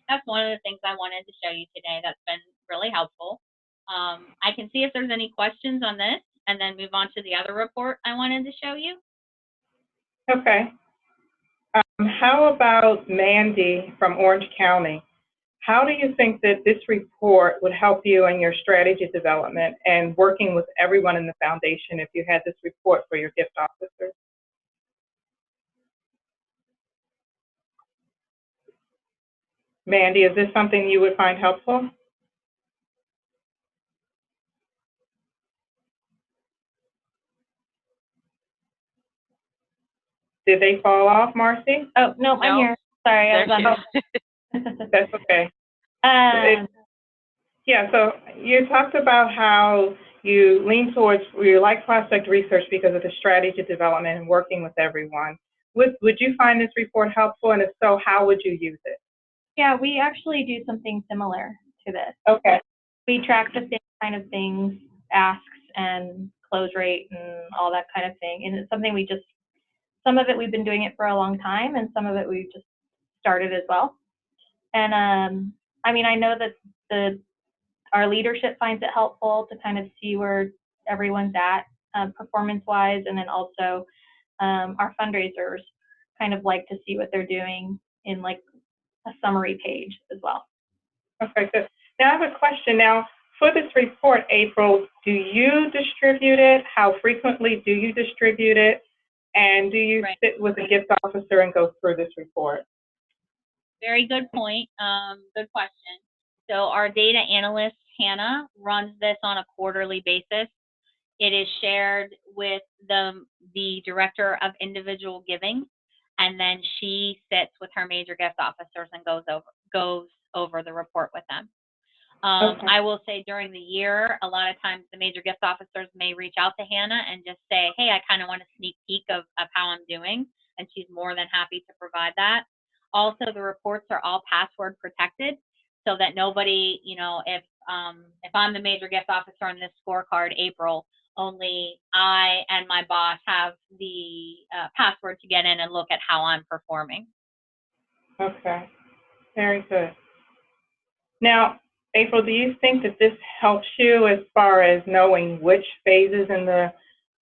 That's one of the things I wanted to show you today. That's been really helpful. I can see if there's any questions on this and then move on to the other report I wanted to show you. Okay. How about Mandy from Orange County? How do you think that this report would help you in your strategy development and working with everyone in the foundation if you had this report for your gift officers? Mandy, is this something you would find helpful? Did they fall off, Marcy? Oh, no, I'm here. Sorry, I was on. That's okay. Yeah, so you talked about how you lean towards, you like prospect research because of the strategy development and working with everyone. Would you find this report helpful, and if so, how would you use it? Yeah, we actually do something similar to this. Okay. We track the same kind of things, asks and close rate and all that kind of thing. And it's something some of it we've been doing it for a long time, and some of it we've just started as well. And I mean, I know that our leadership finds it helpful to kind of see where everyone's at performance-wise, and then also our fundraisers kind of like to see what they're doing in like a summary page as well. Okay, good. Now I have a question. Now, for this report, April, do you distribute it? How frequently do you distribute it? And do you sit with a gift officer and go through this report? Very good point. Good question. So our data analyst, Hannah, runs this on a quarterly basis. It is shared with the director of individual giving, and then she sits with her major gift officers and goes over the report with them. Okay. I will say during the year, a lot of times the major gift officers may reach out to Hannah and just say, hey, I kind of want a sneak peek of how I'm doing, and she's more than happy to provide that. Also, the reports are all password protected so that nobody, if I'm the major gift officer on this scorecard, April, only I and my boss have the password to get in and look at how I'm performing. Okay, very good. Now, April, do you think that this helps you as far as knowing which phases in the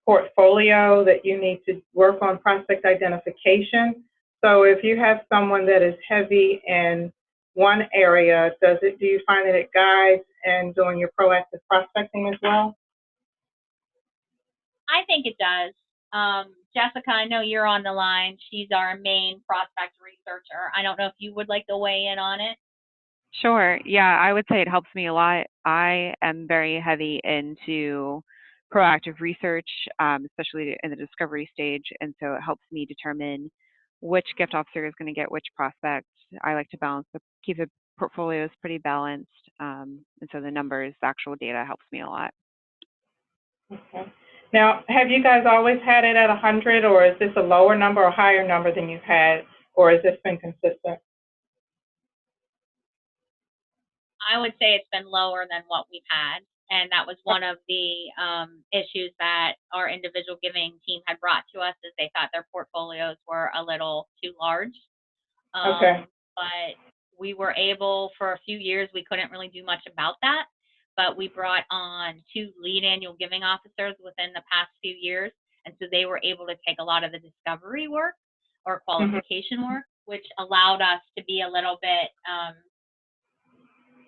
portfolio that you need to work on prospect identification? So if you have someone that is heavy in one area, do you find that it guides in doing your proactive prospecting as well? I think it does. Jessica, I know you're on the line. She's our main prospect researcher. I don't know if you would like to weigh in on it. Sure. Yeah, I would say it helps me a lot. I am very heavy into proactive research, especially in the discovery stage. And so it helps me determine which gift officer is going to get which prospect. I like to keep the portfolios pretty balanced. And so the numbers, the actual data helps me a lot. Okay. Now, have you guys always had it at 100, or is this a lower number or higher number than you've had, or has this been consistent? I would say it's been lower than what we've had, and that was one of the issues that our individual giving team had brought to us, is they thought their portfolios were a little too large. Okay. But we were able, for a few years, we couldn't really do much about that, but we brought on 2 lead annual giving officers within the past few years, and so they were able to take a lot of the discovery work or qualification work, which allowed us to be a little bit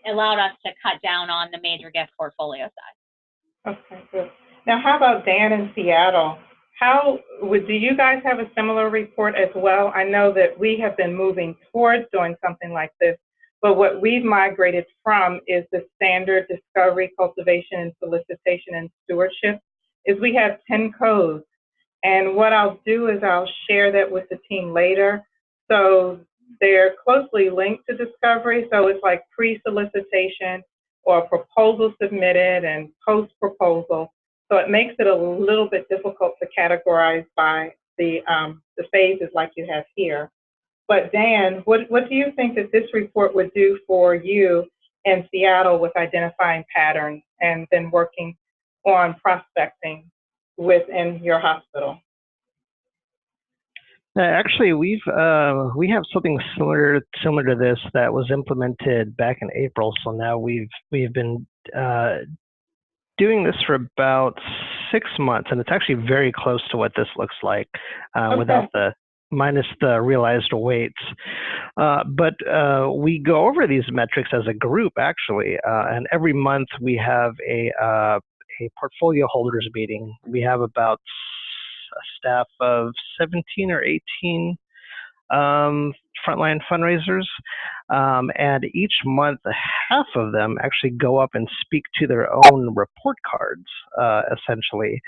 allowed us to cut down on the major gift portfolio side. Okay, good. Now, how about Dan in Seattle? Do you guys have a similar report as well? I know that we have been moving towards doing something like this, but what we've migrated from is the standard discovery, cultivation, and solicitation and stewardship, is we have 10 codes. And what I'll do is I'll share that with the team later. So they're closely linked to discovery, so it's like pre-solicitation or proposal submitted and post-proposal. So it makes it a little bit difficult to categorize by the phases like you have here. But Dan, what do you think that this report would do for you in Seattle with identifying patterns and then working on prospecting within your hospital? Actually, we have something similar to this that was implemented back in April. So now we've been doing this for about 6 months, and it's actually very close to what this looks like without the minus the realized weights. But we go over these metrics as a group actually, and every month we have a portfolio holders meeting. We have about a staff of 17 or 18 frontline fundraisers. And each month, half of them actually go up and speak to their own report cards, essentially.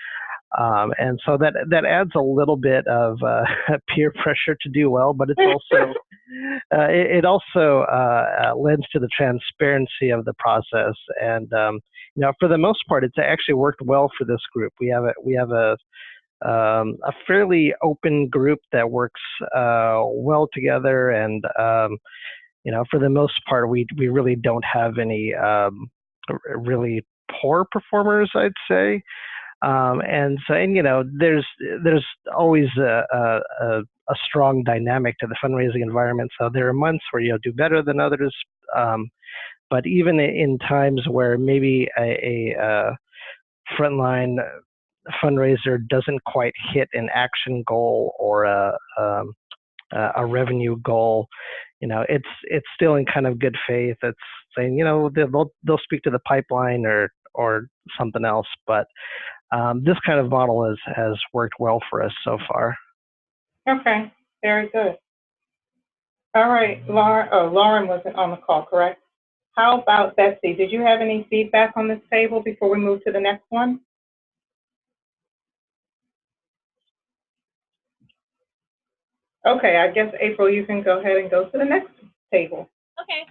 And so that adds a little bit of peer pressure to do well, but it's also it also lends to the transparency of the process. And for the most part, it's actually worked well for this group. We have a fairly open group that works well together, and for the most part, we really don't have any really poor performers, I'd say. And so, there's always a strong dynamic to the fundraising environment. So there are months where you'll do better than others, but even in times where maybe a frontline fundraiser doesn't quite hit an action goal or a revenue goal, it's still in kind of good faith. It's saying, they'll speak to the pipeline or something else, but this kind of model has worked well for us so far. Okay, very good. All right, Lauren wasn't on the call, correct? How about Betsy? Did you have any feedback on this table before we move to the next one? Okay, I guess, April, you can go ahead and go to the next table. Okay.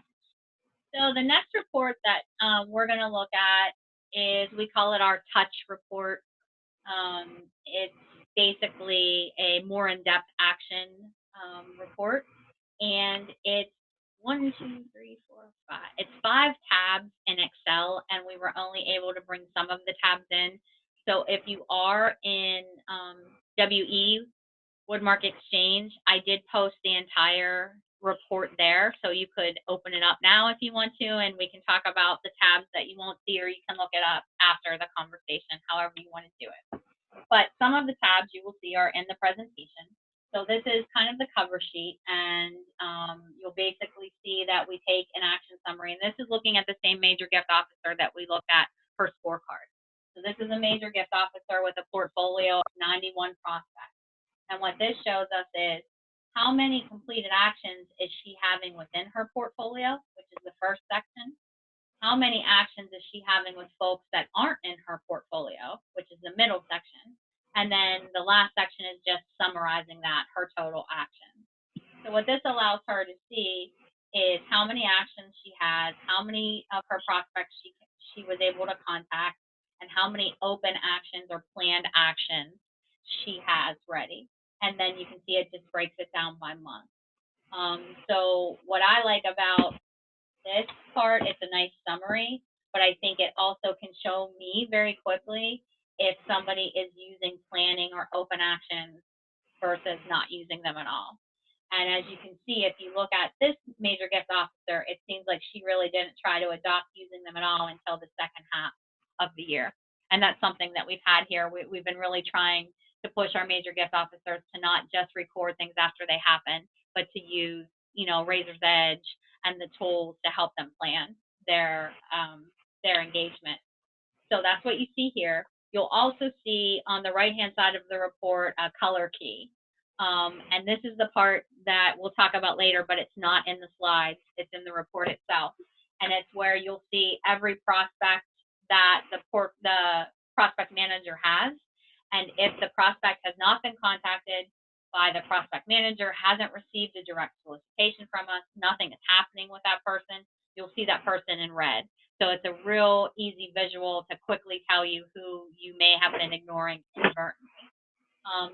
So the next report that we're going to look at is, we call it our touch report. It's basically a more in-depth action report, and it's 1, 2, 3, 4, 5. It's 5 tabs in Excel, and we were only able to bring some of the tabs in. So if you are in WE, Woodmark Exchange, I did post the entire report there, so you could open it up now if you want to, and we can talk about the tabs that you won't see, or you can look it up after the conversation, however you want to do it. But some of the tabs you will see are in the presentation. So this is kind of the cover sheet, and you'll basically see that we take an action summary, and this is looking at the same major gift officer that we looked at her scorecard. So this is a major gift officer with a portfolio of 91 prospects. And what this shows us is how many completed actions is she having within her portfolio, which is the first section. How many actions is she having with folks that aren't in her portfolio, which is the middle section. And then the last section is just summarizing that, her total actions. So what this allows her to see is how many actions she has, how many of her prospects she was able to contact, and how many open actions or planned actions she has ready. And then you can see it just breaks it down by month. So what I like about this part, it's a nice summary, but I think it also can show me very quickly if somebody is using planning or open actions versus not using them at all. And as you can see, if you look at this major gift officer, it seems like she really didn't try to adopt using them at all until the second half of the year. And that's something that we've had here. We've been really trying to push our major gift officers to not just record things after they happen, but to use, Razor's Edge and the tools to help them plan their engagement. So that's what you see here. You'll also see on the right-hand side of the report a color key. And this is the part that we'll talk about later, but it's not in the slides. It's in the report itself. And it's where you'll see every prospect that the prospect manager has. And if the prospect has not been contacted by the prospect manager, hasn't received a direct solicitation from us, nothing is happening with that person, you'll see that person in red. So it's a real easy visual to quickly tell you who you may have been ignoring inadvertently.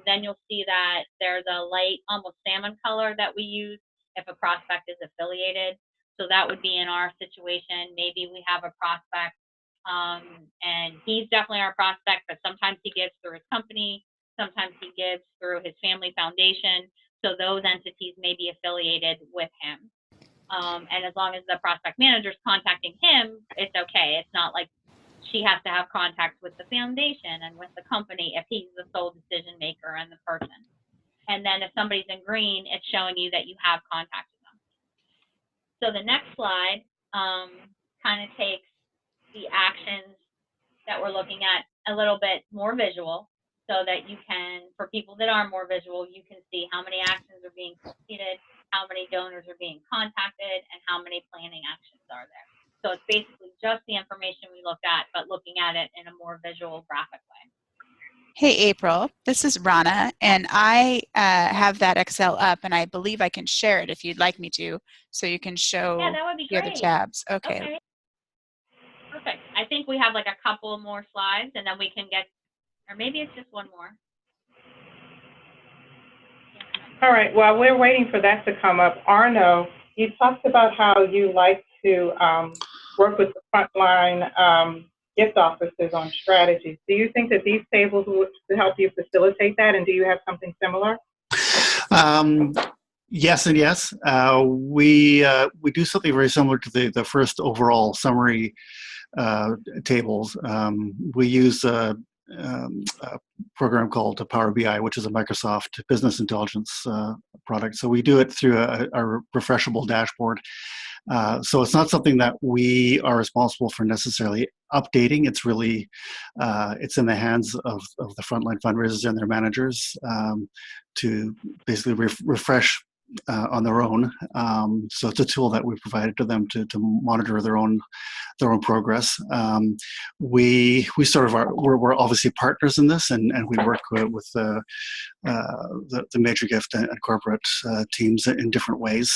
Then you'll see that there's a light, almost salmon color that we use if a prospect is affiliated. So that would be in our situation. Maybe we have a prospect, and he's definitely our prospect, but sometimes he gives through his company, sometimes he gives through his family foundation. So those entities may be affiliated with him. And as long as the prospect manager is contacting him, it's okay. It's not like she has to have contact with the foundation and with the company if he's the sole decision maker and the person. And then if somebody's in green, it's showing you that you have contacted them. So the next slide kind of takes the actions that we're looking at a little bit more visual, so that you can, for people that are more visual, you can see how many actions are being completed, how many donors are being contacted, and how many planning actions are there. So it's basically just the information we looked at, but looking at it in a more visual, graphic way. Hey, April, this is Rana, and I have that Excel up, and I believe I can share it if you'd like me to, so you can show Yeah, that would be the other great. tabs. Okay. Perfect. I think we have like a couple more slides, and then we can get, or maybe it's just one more. All right, while we're waiting for that to come up, Arno, you talked about how you like to work with the frontline gift officers on strategies. Do you think that these tables would help you facilitate that, and do you have something similar? Yes and yes. We do something very similar to the first overall summary tables. We use a program called Power BI, which is a Microsoft business intelligence product. So we do it through a refreshable dashboard. So it's not something that we are responsible for necessarily updating. It's really, it's in the hands of the frontline fundraisers and their managers to basically refresh on their own. So it's a tool that we provided to them to monitor their own progress. We sort of we're obviously partners in this, and we work with the major gift and corporate teams in different ways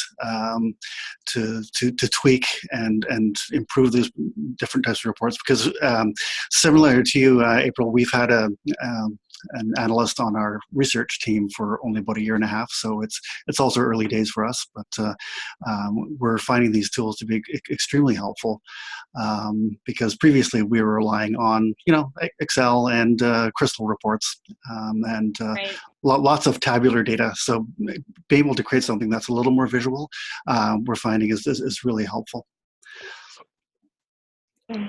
to tweak and improve those different types of reports. Because similar to you, April, we've had an analyst on our research team for only about 1.5 years, so it's also early days for us. But we're finding these tools to be extremely helpful because previously we were relying on Excel and Crystal reports and Right. lots of tabular data. So being able to create something that's a little more visual, we're finding is really helpful.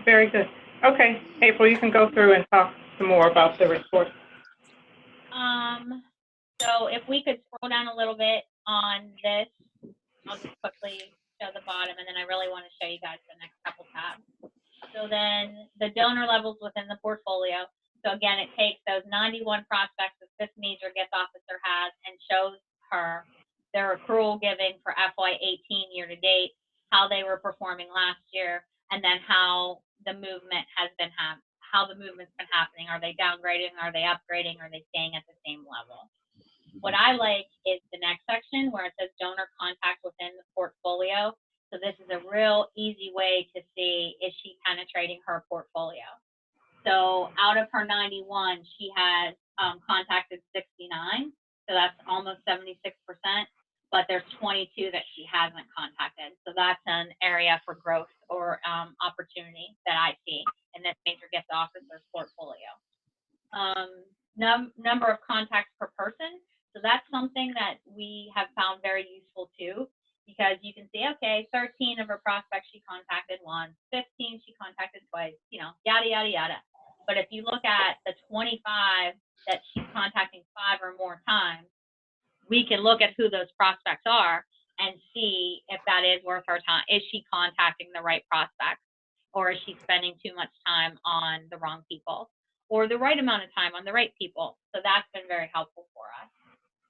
Very good. Okay, April, you can go through and talk some more about the report. So if we could scroll down a little bit on this, I'll just quickly show the bottom, and then I really want to show you guys the next couple tabs. So then the donor levels within the portfolio. So again, it takes those 91 prospects that this major gift officer has and shows her their accrual giving for FY18 year to date, how they were performing last year, and then how the movement has been how the movement's been happening. Are they downgrading? Are they upgrading? Are they staying at the same level? What I like is the next section where it says donor contact within the portfolio. So this is a real easy way to see, is she penetrating her portfolio? So out of her 91, she has contacted 69. So that's almost 76%, but there's 22 that she hasn't contacted. So that's an area for growth or opportunity that I see in this major gift officer's portfolio. Number of contacts per person. So that's something that we have found very useful too, because you can see, okay, 13 of her prospects she contacted once, 15 she contacted twice, yada, yada, yada. But if you look at the 25 that she's contacting 5 or more times, we can look at who those prospects are and see if that is worth her time. Is she contacting the right prospects, or is she spending too much time on the wrong people, or the right amount of time on the right people? So that's been very helpful for us.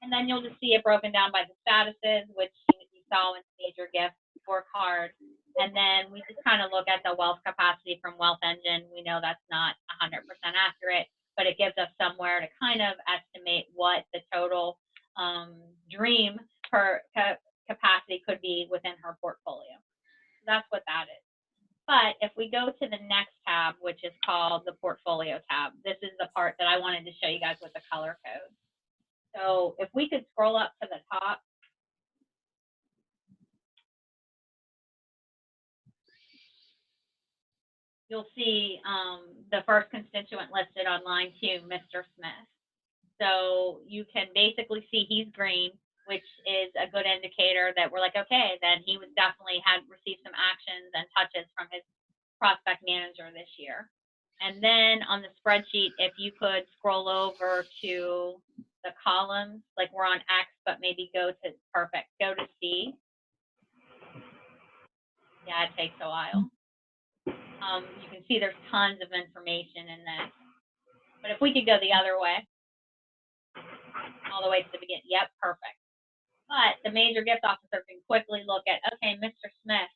And then you'll just see it broken down by the statuses, which you saw in major gifts, work hard. And then we just kind of look at the wealth capacity from Wealth Engine. We know that's not 100% accurate, but it gives us somewhere to kind of estimate what the total dream per capacity could be within her portfolio. So that's what that is. But if we go to the next tab, which is called the portfolio tab, this is the part that I wanted to show you guys with the color code. So if we could scroll up to the top. You'll see the first constituent listed on line 2, Mr. Smith. So you can basically see he's green, which is a good indicator that we're like, okay, then he was definitely had received some actions and touches from his prospect manager this year. And then on the spreadsheet, if you could scroll over to the columns, like we're on X, but maybe go to, perfect, go to C. Yeah, it takes a while. You can see there's tons of information in this. But if we could go the other way, all the way to the beginning, yep, perfect. But the major gift officer can quickly look at, okay, Mr. Smith,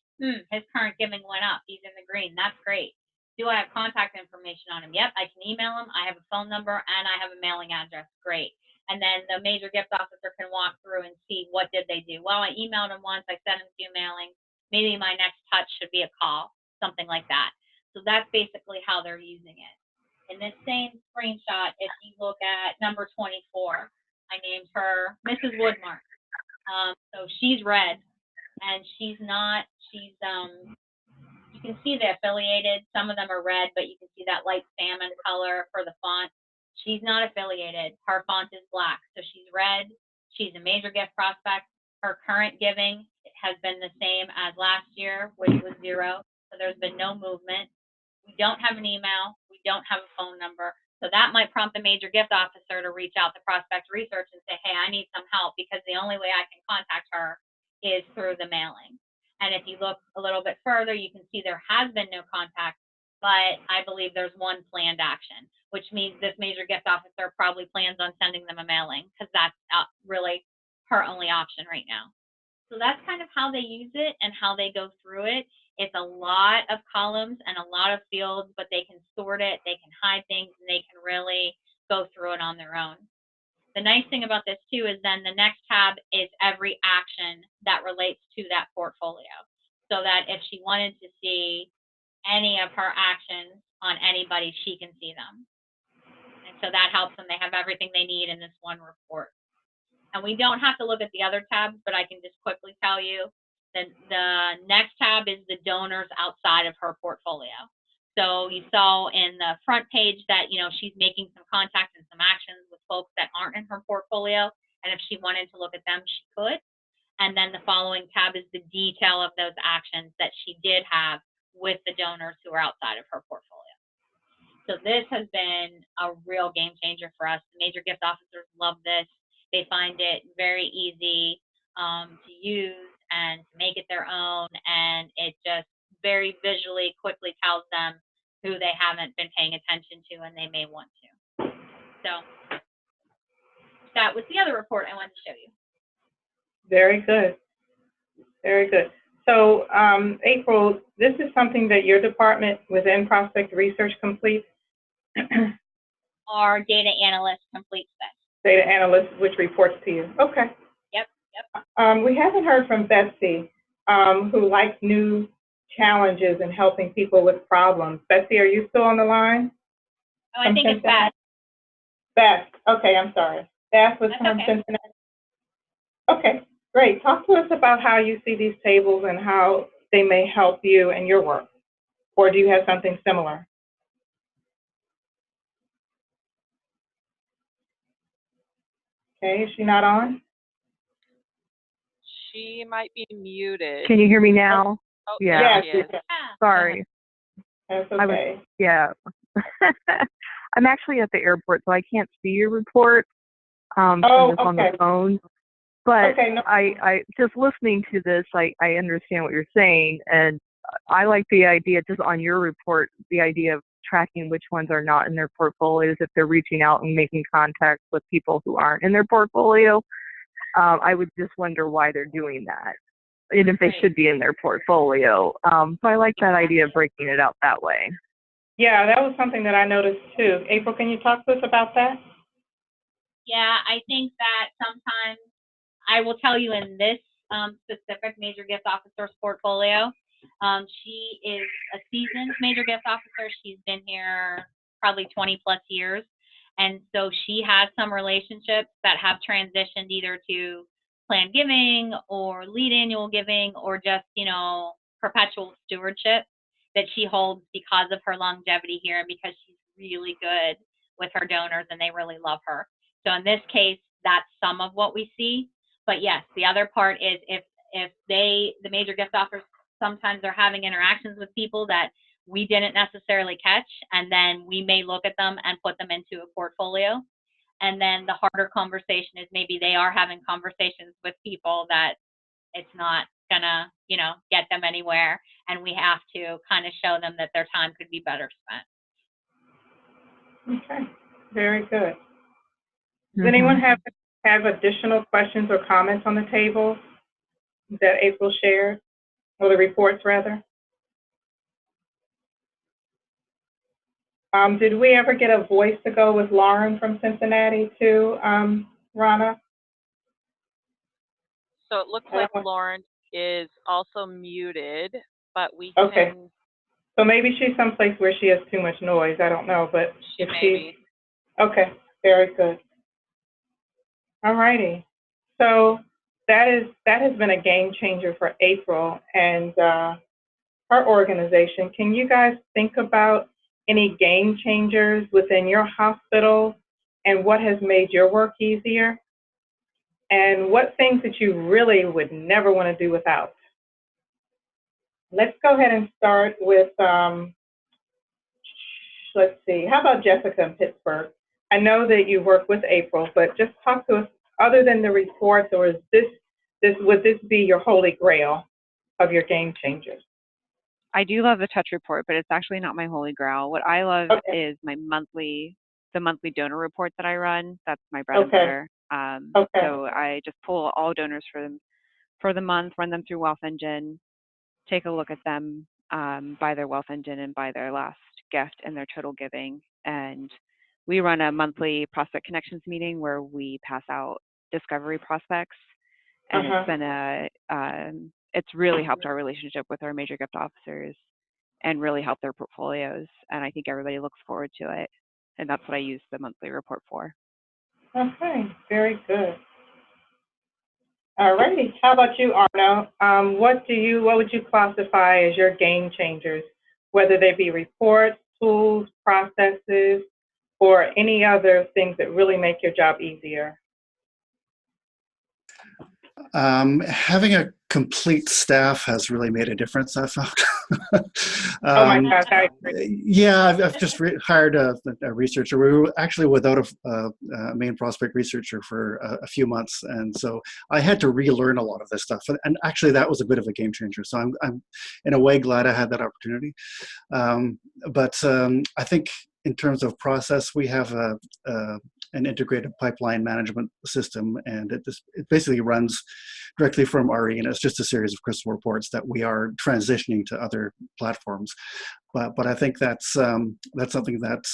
his current giving went up. He's in the green. That's great. Do I have contact information on him? Yep, I can email him. I have a phone number and I have a mailing address. Great. And then the major gift officer can walk through and see what did they do. Well, I emailed him once. I sent him 2 mailings. Maybe my next touch should be a call, something like that. So that's basically how they're using it. In this same screenshot, if you look at number 24, I named her Mrs. Woodmark. So she's red, and she's not, you can see the affiliated. Some of them are red, but you can see that light salmon color for the font. She's not affiliated. Her font is black. So she's red. She's a major gift prospect. Her current giving has been the same as last year, which was 0. So there's been no movement. We don't have an email. We don't have a phone number. So that might prompt the major gift officer to reach out to prospect research and say, hey, I need some help because the only way I can contact her is through the mailing. And if you look a little bit further, you can see there has been no contact, but I believe there's one planned action, which means this major gift officer probably plans on sending them a mailing because that's really her only option right now. So that's kind of how they use it and how they go through it. It's a lot of columns and a lot of fields, but they can sort it, they can hide things, and they can really go through it on their own. The nice thing about this too is then the next tab is every action that relates to that portfolio. So that if she wanted to see any of her actions on anybody, she can see them. And so that helps them. They have everything they need in this one report. And we don't have to look at the other tabs, but I can just quickly tell you that the next tab is the donors outside of her portfolio. So you saw in the front page that, she's making some contacts and some actions with folks that aren't in her portfolio. And if she wanted to look at them, she could. And then the following tab is the detail of those actions that she did have with the donors who are outside of her portfolio. So this has been a real game changer for us. The major gift officers love this. They find it very easy to use and to make it their own, and it just very visually quickly tells them who they haven't been paying attention to and they may want to. So that was the other report I wanted to show you. Very good. Very good. So, April, this is something that your department within Prospect Research completes? Our data analyst completes this. Data analyst, which reports to you. Okay. Yep. We haven't heard from Betsy, who likes new challenges and helping people with problems. Betsy, are you still on the line? Oh, I think it's Beth. Beth. Okay, I'm sorry. Beth was from Cincinnati. Okay, great. Talk to us about how you see these tables and how they may help you in your work. Or do you have something similar? Okay, is she not on? She might be muted. Can you hear me now? Oh, yeah. Yes. Sorry. That's okay. I'm actually at the airport, so I can't see your report on the phone. But I just listening to this, I understand what you're saying, and I like the idea, just on your report, the idea of tracking which ones are not in their portfolios if they're reaching out and making contact with people who aren't in their portfolio. I would just wonder why they're doing that, and if they should be in their portfolio. So I like that idea of breaking it out that way. Yeah, that was something that I noticed too. April, can you talk to us about that? Yeah, I think that sometimes, I will tell you in this specific major gift officer's portfolio, she is a seasoned major gift officer. She's been here probably 20 plus years. And so she has some relationships that have transitioned either to planned giving or lead annual giving or just, perpetual stewardship that she holds because of her longevity here and because she's really good with her donors and they really love her. So in this case, that's some of what we see. But yes, the other part is if the major gift offers sometimes are having interactions with people that we didn't necessarily catch, and then we may look at them and put them into a portfolio. And then the harder conversation is maybe they are having conversations with people that it's not gonna, get them anywhere. And we have to kind of show them that their time could be better spent. Okay, very good. Does anyone have additional questions or comments on the table that April shared, or the reports rather? Did we ever get a voice to go with Lauren from Cincinnati too, Rana? So it looks like Lauren is also muted, but we Okay. can. So maybe she's someplace where she has too much noise. I don't know, but She may be. Okay, very good. All righty. So that has been a game changer for April and her organization. Can you guys think about any game changers within your hospital and what has made your work easier? And what things that you really would never want to do without? Let's go ahead and start with, let's see, how about Jessica in Pittsburgh? I know that you work with April, but just talk to us other than the reports, or is would this be your holy grail of your game changers? I do love the touch report, but it's actually not my holy grail. What I love is the monthly donor report that I run. That's my bread and butter. So I just pull all donors for the month, run them through Wealth Engine, take a look at them by their Wealth Engine and by their last gift and their total giving. And we run a monthly prospect connections meeting where we pass out discovery prospects. And it's been it's really helped our relationship with our major gift officers and really helped their portfolios. And I think everybody looks forward to it. And that's what I use the monthly report for. Okay, very good. All righty. How about you, Arno? What would you classify as your game changers, whether they be reports, tools, processes, or any other things that really make your job easier? Having a complete staff has really made a difference, I found. Oh my gosh, I agree. Yeah, I've just hired a researcher. We were actually without a main prospect researcher for a few months, and so I had to relearn a lot of this stuff. And actually, that was a bit of a game changer. So I'm in a way glad I had that opportunity. But I think in terms of process, we have an integrated pipeline management system, and it basically runs directly from RE, and it's just a series of crystal reports that we are transitioning to other platforms. But I think that's something that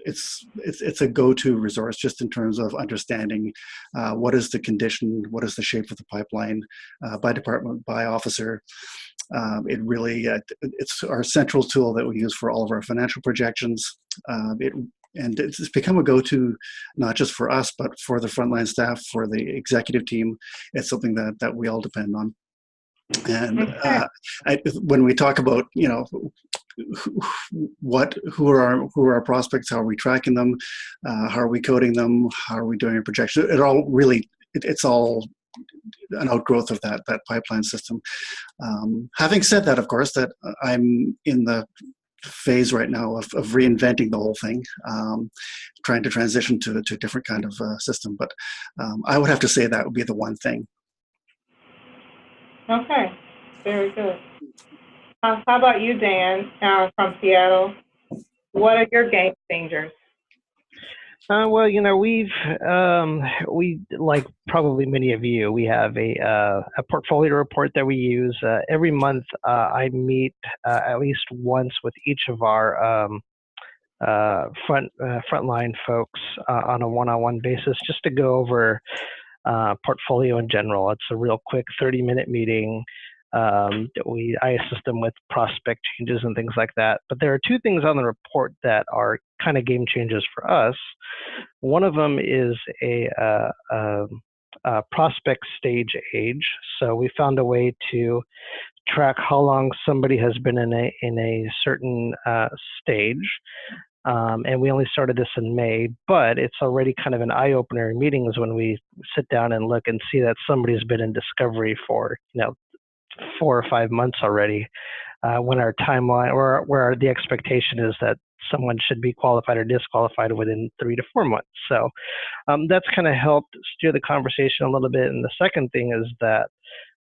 it's a go-to resource just in terms of understanding what is the condition, what is the shape of the pipeline by department, by officer. It really it's our central tool that we use for all of our financial projections. And it's become a go-to, not just for us, but for the frontline staff, for the executive team. It's something that we all depend on. And when we talk about, who are our prospects, how are we tracking them, how are we coding them, how are we doing a projection? It all really, it's all an outgrowth of that pipeline system. Having said that, of course, that I'm in the phase right now of reinventing the whole thing, trying to transition to a different kind of system. But I would have to say that would be the one thing. Okay, very good. How about you, Dan, from Seattle? What are your game changers? Well, we like probably many of you, we have a portfolio report that we use every month. I meet at least once with each of our frontline folks on a one-on-one basis, just to go over portfolio in general. It's a real quick 30-minute meeting. I assist them with prospect changes and things like that. But there are two things on the report that are kind of game changers for us. One of them is a prospect stage age. So we found a way to track how long somebody has been in a certain stage. And we only started this in May, but it's already kind of an eye-opener in meetings when we sit down and look and see that somebody's been in discovery for 4 or 5 months already, when our timeline or where the expectation is that someone should be qualified or disqualified within 3 to 4 months. So that's kind of helped steer the conversation a little bit. And the second thing is that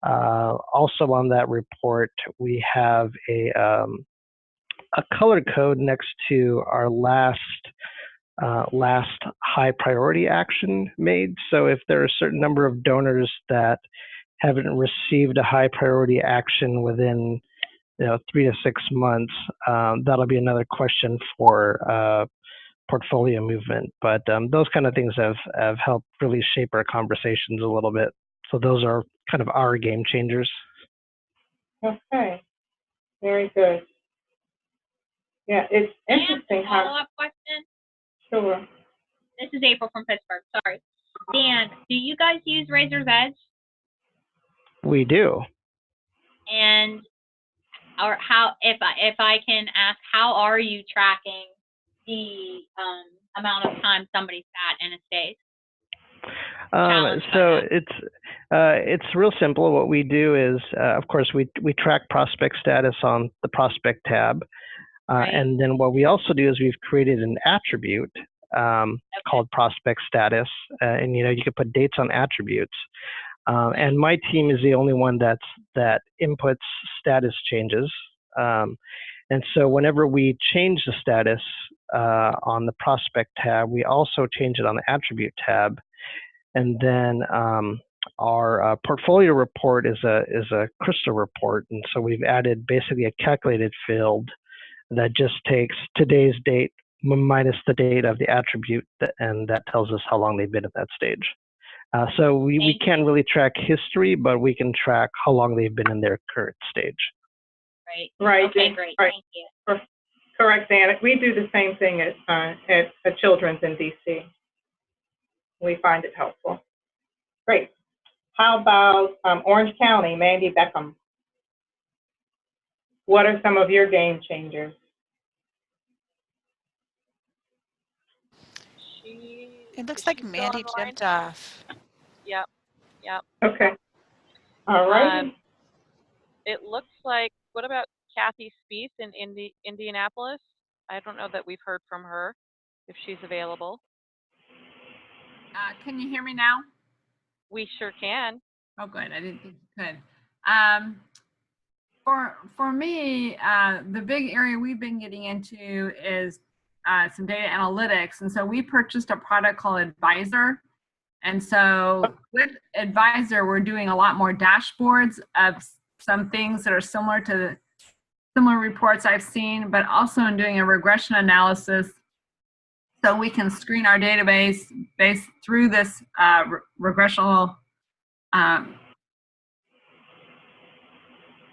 also on that report, we have a color code next to our last high priority action made. So if there are a certain number of donors that haven't received a high priority action within 3 to 6 months, that'll be another question for portfolio movement. But those kind of things have helped really shape our conversations a little bit. So those are kind of our game changers. Okay, very good. Yeah, it's interesting how. Follow-up question. Sure. This is April from Pittsburgh. Sorry, Dan. Do you guys use Razor's Edge? We do. And or how, if I can ask, how are you tracking the amount of time somebody sat in a stage? So it's real simple. What we do is, of course, we track prospect status on the prospect tab, Right. and then what we also do is we've created an attribute called prospect status, and you can put dates on attributes. And my team is the only one that inputs status changes. And so whenever we change the status on the prospect tab, we also change it on the attribute tab. And then our portfolio report is a crystal report. And so we've added basically a calculated field that just takes today's date minus the date of the attribute, and that tells us how long they've been at that stage. So we can't really track history, but we can track how long they've been in their current stage. Right. Right. Okay, great. Right. Thank you. Correct, Dan. We do the same thing at Children's in DC. We find it helpful. Great. How about Orange County, Mandy Beckham? What are some of your game changers? It looks like Mandy jumped off. Yep. Okay. All right. It looks like, what about Kathy Spieth in Indianapolis? I don't know that we've heard from her, if she's available. Can you hear me now? We sure can. Oh, good. I didn't think you could. For me, the big area we've been getting into is some data analytics. And so we purchased a product called Advisor. And so with Advisor, we're doing a lot more dashboards of some things that are similar to similar reports I've seen, but also in doing a regression analysis so we can screen our database based through this regressional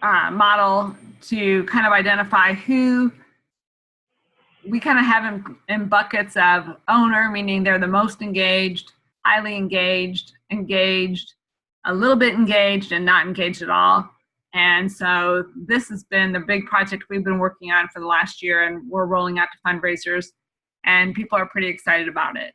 model to kind of identify who we kind of have in buckets of owner, meaning they're the most engaged, highly engaged, a little bit engaged, and not engaged at all. And so this has been the big project we've been working on for the last year, and we're rolling out to fundraisers, and people are pretty excited about it.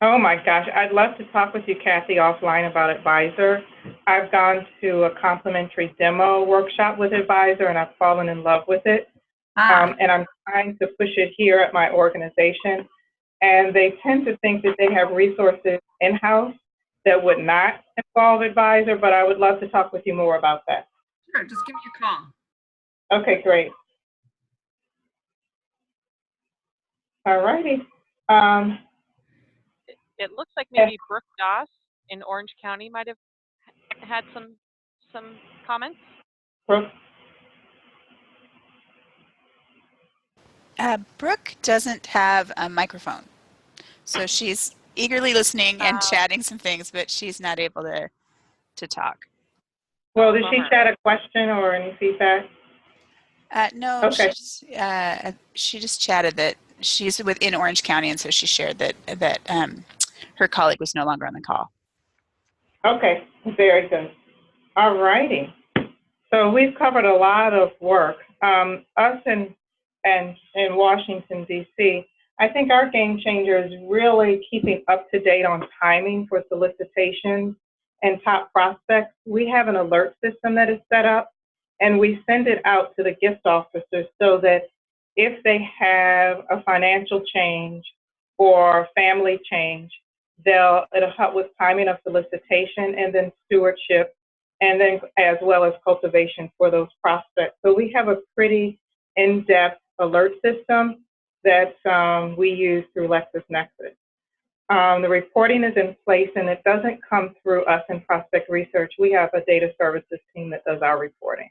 Oh my gosh, I'd love to talk with you, Kathy, offline about Advisor. I've gone to a complimentary demo workshop with Advisor, and I've fallen in love with it. And I'm trying to push it here at my organization. And they tend to think that they have resources in-house that would not involve Advisor, but I would love to talk with you more about that. Sure, just give me a call. Okay, great. All righty. It looks like maybe Brooke Doss in Orange County might have had some comments. Brooke? Brooke doesn't have a microphone, so she's eagerly listening and chatting some things, but she's not able to talk. Well, did she chat a question or any feedback? No, okay. she just chatted that she's within Orange County, and so she shared that her colleague was no longer on the call. Okay, very good. All righty. So we've covered a lot of work. Us and and in Washington, D.C. I think our game changer is really keeping up to date on timing for solicitations and top prospects. We have an alert system that is set up, and we send it out to the gift officers so that if they have a financial change or family change, it'll help with timing of solicitation and then stewardship, and then as well as cultivation for those prospects. So we have a pretty in-depth alert system that we use through LexisNexis. The reporting is in place, and it doesn't come through us in prospect research. We have a data services team that does our reporting.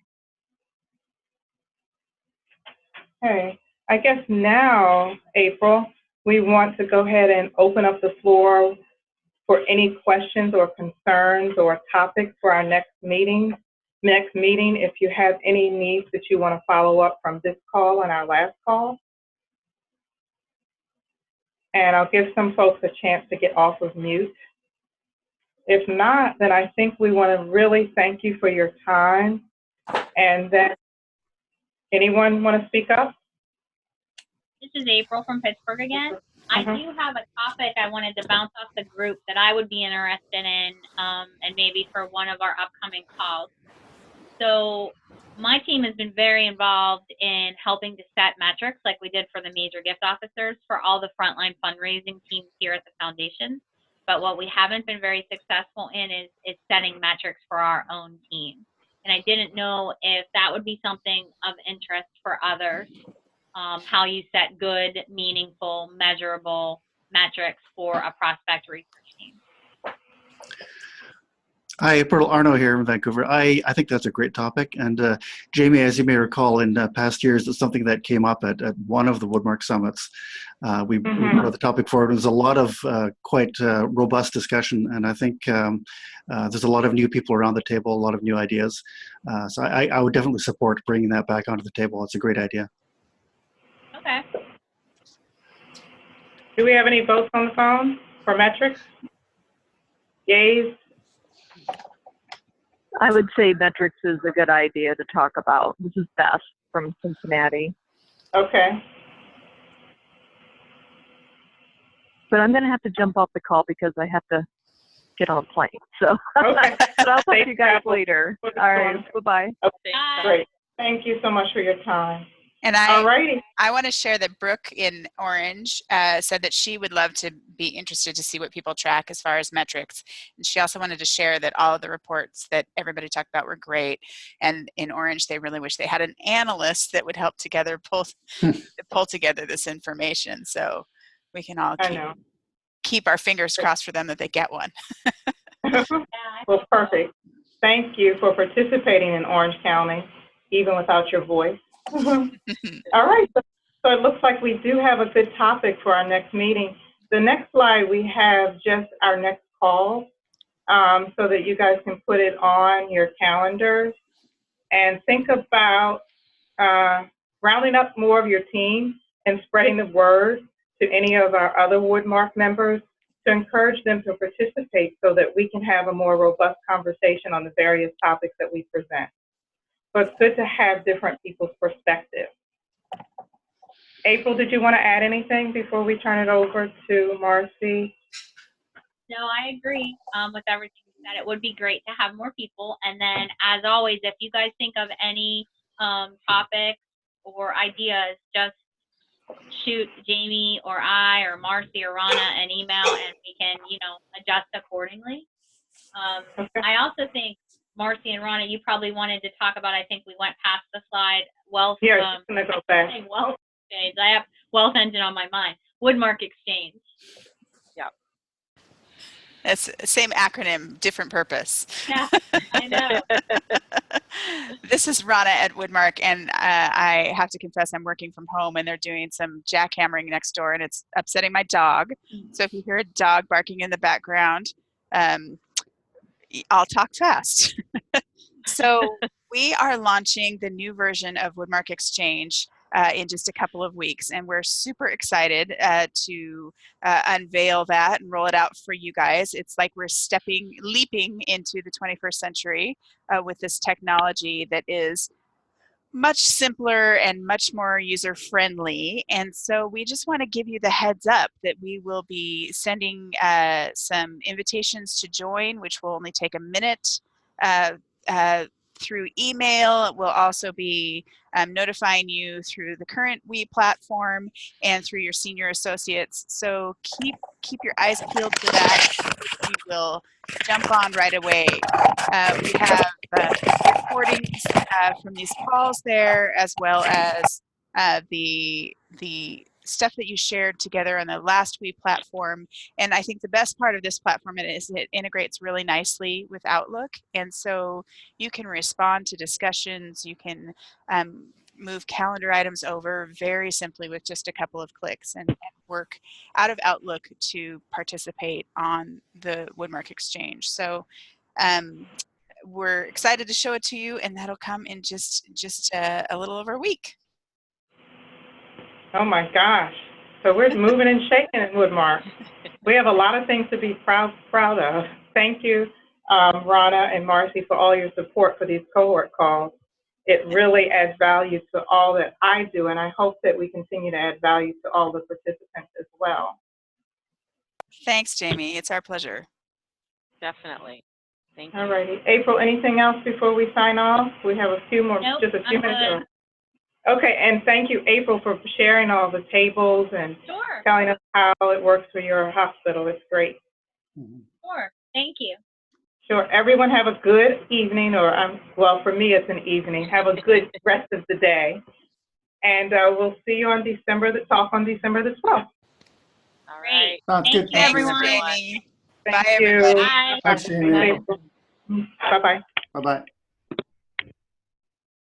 Okay, I guess now, April, we want to go ahead and open up the floor for any questions or concerns or topics for our next meeting. If you have any needs that you want to follow up from this call and our last call. And I'll give some folks a chance to get off of mute. If not, then I think we want to really thank you for your time. And then, anyone want to speak up? This is April from Pittsburgh again. I do have a topic I wanted to bounce off the group that I would be interested in, and maybe for one of our upcoming calls. So my team has been very involved in helping to set metrics like we did for the major gift officers for all the frontline fundraising teams here at the foundation. But what we haven't been very successful in is setting metrics for our own team. And I didn't know if that would be something of interest for others, how you set good, meaningful, measurable metrics for a prospect research team. Hi, April. Arno here in Vancouver. I think that's a great topic. And Jamie, as you may recall, in past years, it's something that came up at one of the Woodmark summits. We brought the topic forward. There was a lot of quite robust discussion, and I think there's a lot of new people around the table, a lot of new ideas. So I would definitely support bringing that back onto the table. It's a great idea. Okay. Do we have any votes on the phone for metrics? Yays? I would say metrics is a good idea to talk about. This is Beth from Cincinnati. Okay. But I'm going to have to jump off the call because I have to get on a plane. So, Okay. but I'll talk to you guys later. All right. Bye-bye. Okay. Great. Thank you so much for your time. And Alrighty. I want to share that Brooke in Orange said that she would love to be interested to see what people track as far as metrics. And she also wanted to share that all of the reports that everybody talked about were great. And in Orange, they really wish they had an analyst that would help together pull together this information. So we can all keep our fingers crossed for them that they get one. Well, perfect. Thank you for participating in Orange County, even without your voice. All right, so it looks like we do have a good topic for our next meeting. The next slide, we have just our next call, so that you guys can put it on your calendars and think about rounding up more of your team and spreading the word to any of our other Woodmark members to encourage them to participate so that we can have a more robust conversation on the various topics that we present. But it's good to have different people's perspectives. April, did you want to add anything before we turn it over to Marcy? No, I agree with everything you said. It would be great to have more people. And then, as always, if you guys think of any topics or ideas, just shoot Jamie or I or Marcy or Rana an email, and we can, adjust accordingly. Okay. I also think, Marcy and Rana, you probably wanted to talk about, I think we went past the slide, wealth. Yeah, I'm going to go back. Wealth exchange. I have Wealth Engine on my mind. Woodmark Exchange. Yeah. It's the same acronym, different purpose. Yeah, I know. This is Rana at Woodmark, and I have to confess I'm working from home, and they're doing some jackhammering next door, and it's upsetting my dog. So if you hear a dog barking in the background, I'll talk fast. So we are launching the new version of Woodmark Exchange in just a couple of weeks, and we're super excited to unveil that and roll it out for you guys. It's like we're leaping into the 21st century with this technology that is much simpler and much more user friendly. And so we just want to give you the heads up that we will be sending some invitations to join, which will only take a minute through email. We'll also be notifying you through the current We platform and through your senior associates. So keep your eyes peeled for that. We will jump on right away. We have recordings from these calls there, as well as the stuff that you shared together on the last We platform. And I think the best part of this platform is it integrates really nicely with Outlook. And so you can respond to discussions, you can move calendar items over very simply with just a couple of clicks and work out of Outlook to participate on the Woodmark Exchange. So we're excited to show it to you, and that'll come in just a little over a week. Oh my gosh. So we're moving and shaking in Woodmark. We have a lot of things to be proud of. Thank you, Rana and Marcy, for all your support for these cohort calls. It really adds value to all that I do, and I hope that we continue to add value to all the participants as well. Thanks, Jamie. It's our pleasure. Definitely. Thank you. All righty. April, anything else before we sign off? We have a few more, Nope, just a few I'm minutes. good. Okay, and thank you, April, for sharing all the tables and Sure. telling us how it works for your hospital. It's great. Sure. Thank you. Sure. Everyone have a good evening, or well, for me, it's an evening. Have a good rest of the day. And we'll see you on December the 12th. All right. Sounds Thank good. you, Thanks, everyone. Jamie. Thank Bye, you. everybody. Bye. Thanks, Jamie. Bye-bye. Bye-bye.